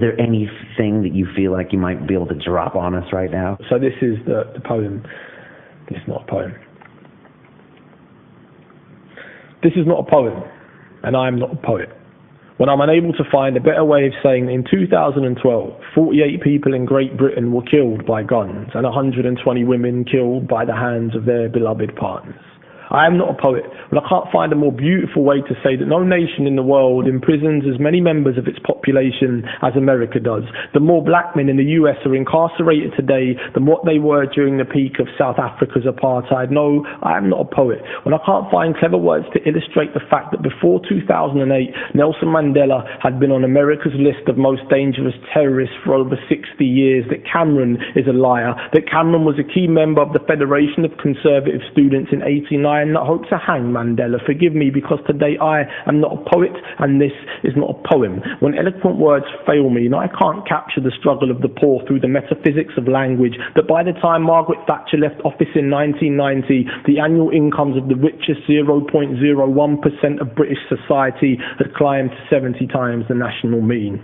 there anything that you feel like you might be able to drop on us right now? So this is the poem. This is not a poem. This is not a poem, and I am not a poet. When I'm unable to find a better way of saying that in 2012, 48 people in Great Britain were killed by guns and 120 women killed by the hands of their beloved partners. I am not a poet, but I can't find a more beautiful way to say that no nation in the world imprisons as many members of its population as America does. The more black men in the US are incarcerated today than what they were during the peak of South Africa's apartheid. No, I am not a poet. When I can't find clever words to illustrate the fact that before 2008, Nelson Mandela had been on America's list of most dangerous terrorists for over 60 years, that Cameron is a liar, that Cameron was a key member of the Federation of Conservative Students in '89, and I hope to hang Mandela. Forgive me, because today I am not a poet and this is not a poem. When eloquent words fail me and I can't capture the struggle of the poor through the metaphysics of language, that by the time Margaret Thatcher left office in 1990, the annual incomes of the richest 0.01% of British society had climbed to 70 times the national mean.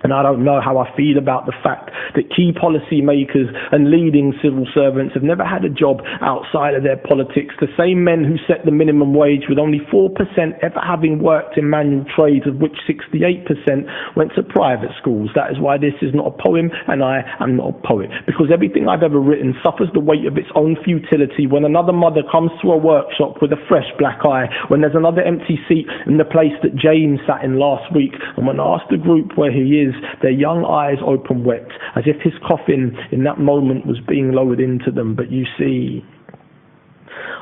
And I don't know how I feel about the fact that key policy makers and leading civil servants have never had a job outside of their politics. The same men who set the minimum wage, with only 4% ever having worked in manual trades, of which 68% went to private schools. That is why this is not a poem, and I am not a poet. Because everything I've ever written suffers the weight of its own futility when another mother comes to a workshop with a fresh black eye, when there's another empty seat in the place that James sat in last week, and when I ask the group where he is, their young eyes open wet, as if his coffin in that moment was being lowered into them. But you see,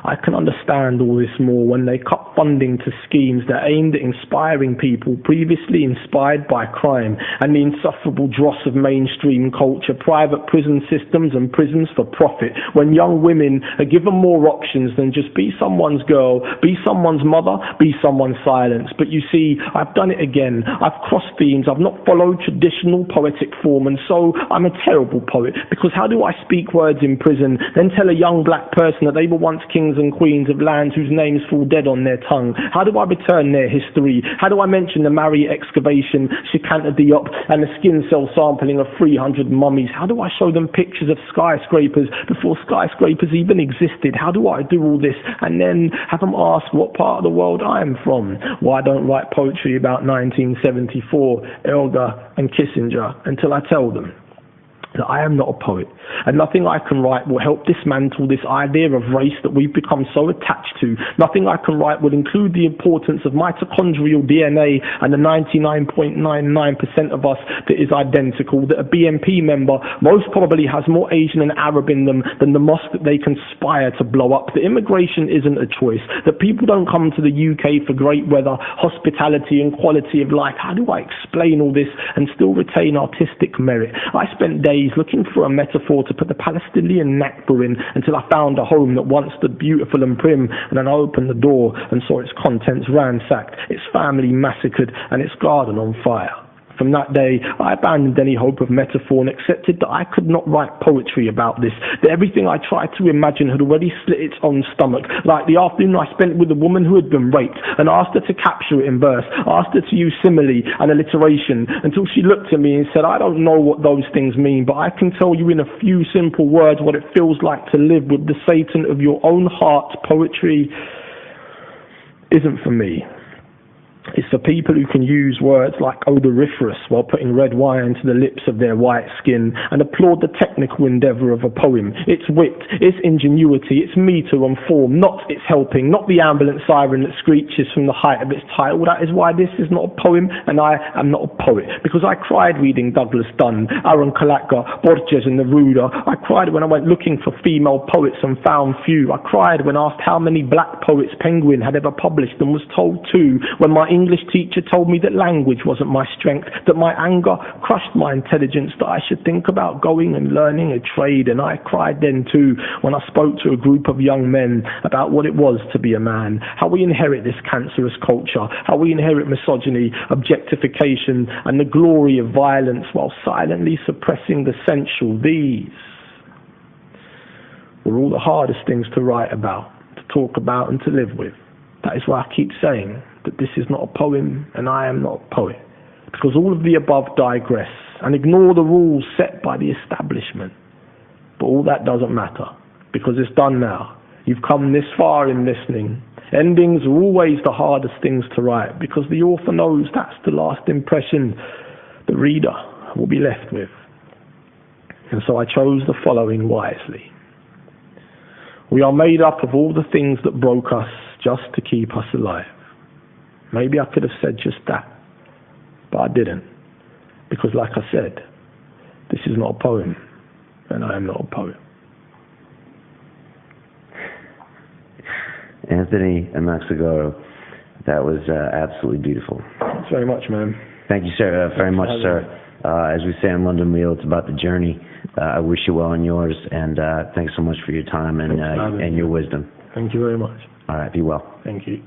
I can understand all this more when they cut funding to schemes that aimed at inspiring people previously inspired by crime and the insufferable dross of mainstream culture, private prison systems and prisons for profit, when young women are given more options than just be someone's girl, be someone's mother, be someone's silence. But you see, I've done it again. I've crossed themes. I've not followed traditional poetic form, and so I'm a terrible poet, because how do I speak words in prison, then tell a young black person that they were once kings and queens of lands whose names fall dead on their tongue? How do I return their history? How do I mention the Mari excavation, Shikanta Diop, and the skin cell sampling of 300 mummies? How do I show them pictures of skyscrapers before skyscrapers even existed? How do I do all this and then have them ask what part of the world I am from? Why don't write poetry about 1974, Elgar and Kissinger, until I tell them that I am not a poet, and nothing I can write will help dismantle this idea of race that we've become so attached to. Nothing I can write will include the importance of mitochondrial DNA and the 99.99% of us that is identical, that a BNP member most probably has more Asian and Arab in them than the mosque that they conspire to blow up, that immigration isn't a choice, that people don't come to the UK for great weather, hospitality and quality of life. How do I explain all this and still retain artistic merit? I spent days looking for a metaphor to put the Palestinian Nakba in until I found a home that once stood beautiful and prim, and then I opened the door and saw its contents ransacked, its family massacred, and its garden on fire. From that day, I abandoned any hope of metaphor and accepted that I could not write poetry about this, that everything I tried to imagine had already slit its own stomach, like the afternoon I spent with a woman who had been raped and asked her to capture it in verse, asked her to use simile and alliteration, until she looked at me and said, I don't know what those things mean, but I can tell you in a few simple words what it feels like to live with the Satan of your own heart. Poetry isn't for me. It's for people who can use words like odoriferous while putting red wine to the lips of their white skin and applaud the technical endeavour of a poem. Its wit, its ingenuity, its metre and form, not its helping, not the ambulance siren that screeches from the height of its title. That is why this is not a poem, and I am not a poet. Because I cried reading Douglas Dunn, Aaron Kalatka, Borges and Neruda. I cried when I went looking for female poets and found few. I cried when asked how many black poets Penguin had ever published and was told two, when my English teacher told me that language wasn't my strength, that my anger crushed my intelligence, that I should think about going and learning a trade. And I cried then too when I spoke to a group of young men about what it was to be a man, how we inherit this cancerous culture, how we inherit misogyny, objectification and the glory of violence while silently suppressing the sensual. These were all the hardest things to write about, to talk about and to live with. That is why I keep saying that this is not a poem and I am not a poet, because all of the above digress. and ignore the rules set by the establishment. But all that doesn't matter, because it's done now. You've come this far in listening. Endings are always the hardest things to write, because the author knows that's the last impression the reader will be left with. And so I chose the following wisely. We are made up of all the things that broke us just to keep us alive. Maybe I could have said just that, but I didn't. Because like I said, this is not a poem, and I am not a poet. Anthony Anaxagoro, that was absolutely beautiful. Thanks very much, man. Thank you, sir, very much, sir. As we say in London Wheel, it's about the journey. I wish you well in yours, and thanks so much for your time and your wisdom. Thank you very much. All right, be well. Thank you.